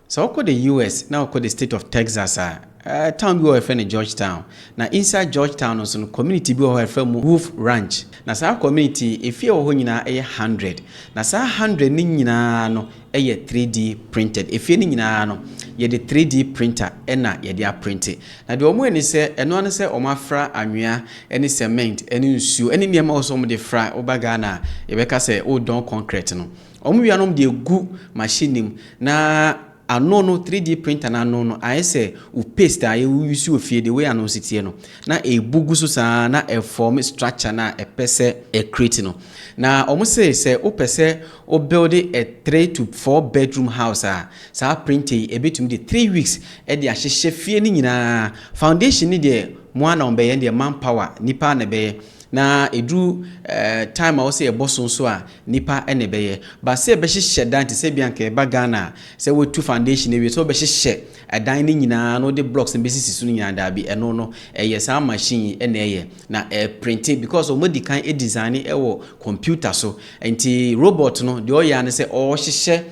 So oko the US, now oko the state of Texas town bi wɔ friend Georgetown. Na inside Georgetown also no community bi wɔ friend Wolf Ranch. Na saa community efie wɔ hɔ nyinaa 100. Na saa 100 ni nyinaa no 3D printed. Efie ni nyinaa no ye the 3D printer na ye dia print. Na de omo ani sɛ ɛno ano sɛ omo afra anwea ne cement ne nsuo ne nneɛma also omo de fra obaga na ye bɛka sɛ o don concrete no. Omo wia no de gu machine nim na ano no 3D printer na ano no ayese u paste aye use ofie the way ano sitie no na e bugu so saa na e form structure na e pese e create no na omo say o pese o build a 3 to 4 bedroom house saa printer e betum de 3 weeks e de ahyehye fie ni nyina foundation ni de mo ana ombe ye de manpower nipa na be na edru time a wo say eboso so a nipa ene beye ba say be hye dan te say bianka e ba Ghana say we two foundation e we so be hye dan ni nyina no de blocks be sisi so nyina da bi eno no eye sa machine ene eye na printing because o modi kan e design e wo computer so enti robot no de o ya ne say o hye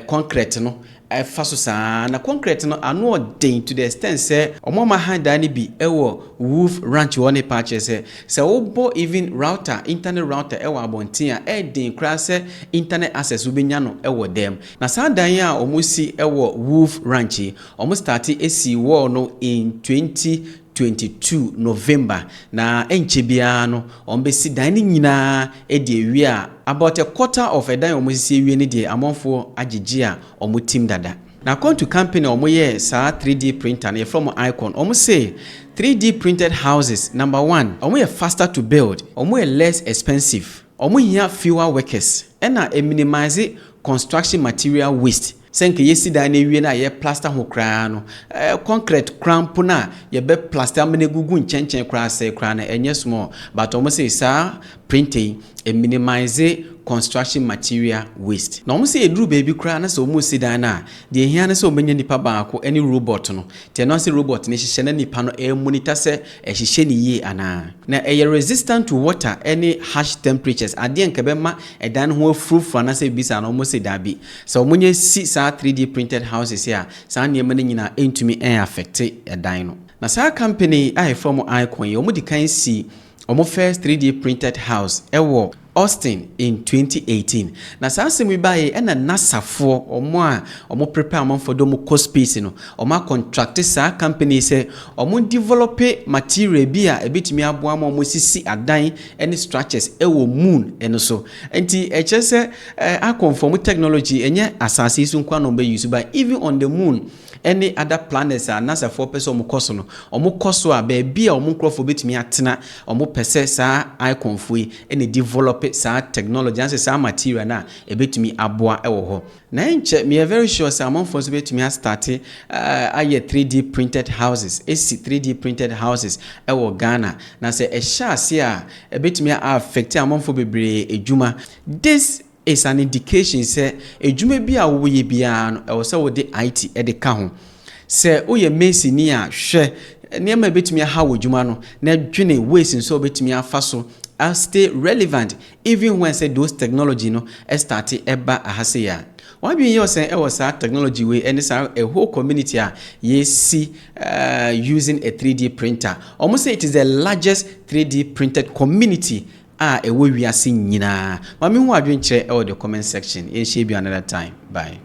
concrete no faso saa na concrete no ano den to the extent say omoma handa ni bi ewo Wolf Ranch one patch say wo even router internet router ewo abontin a den kra say internet access ubenya no ewo dem na saa dan a omusi ewo Wolf Ranch omu start esi war no in 2022 November na enche bia no ombesi dan ni nyina e de wi a about a quarter of a dan omosisi wi ni de amonfo agege a omo team dada na according to company omo ye sa 3D printer na from Icon omo say 3D printed houses number 1 omo ye faster to build omo ye less expensive omo hia fewer workers and a minimize construction material waste senke yesi da na ewie na ye plaster ho kra no concrete cramp na ye be plaster amene gugu nchenchen kra se kra na enye small but omo say sa printing e minimize construction material waste na omo say edru baby kra na so omo si da na de hia na so omenya nipa baako any robot no te no say robot ne hihye na nipa no e monitor se e hihye ni yi ana na e resistant to water any harsh temperatures ade nka be ma e dan ho afurufura na say bisa na omo say da bi so omo nya si sa 3D printed houses here sa nneema ne nyina entumi affect e dan no na sa company I from Icon ye omo di kan si omo first 3D printed house ewo Austin in 2018 na saa semi bae na nasafo omo prepare amon for do mo cost space no omo contract sa company say omo develop material bi a ebetimi aboa mo sisi adan any structures ewo moon eno so enti echese akonform technology enye asase isu kwa no be use by even on the moon any other planets are NASA for person omo koso no omo koso a be bia omo nkrofo betimi atena omo pese sa Icon fui any develop sa technology and sa material na ebetumi aboa ewo ho na enche me very sure say among for betumi start aye 3D printed houses esi 3D printed houses ewo Ghana na say e sha ase a ebetumi affect among for bebre ejuma this is an indication say ejuma bi a wo ye bia no e wo say wo de IT e de ka ho say wo ye mason ni a hwe niam betumi ha wo ejuma no na dwene ways nso betumi afa so and stay relevant even when say those technology no start eba ahase ya why be you say e was technology we and a whole community see using a 3D printer almost say it is the largest 3D printed community ewo wiase nyina ma me hu adwenkyerɛ e the comment section e share bi another time bye.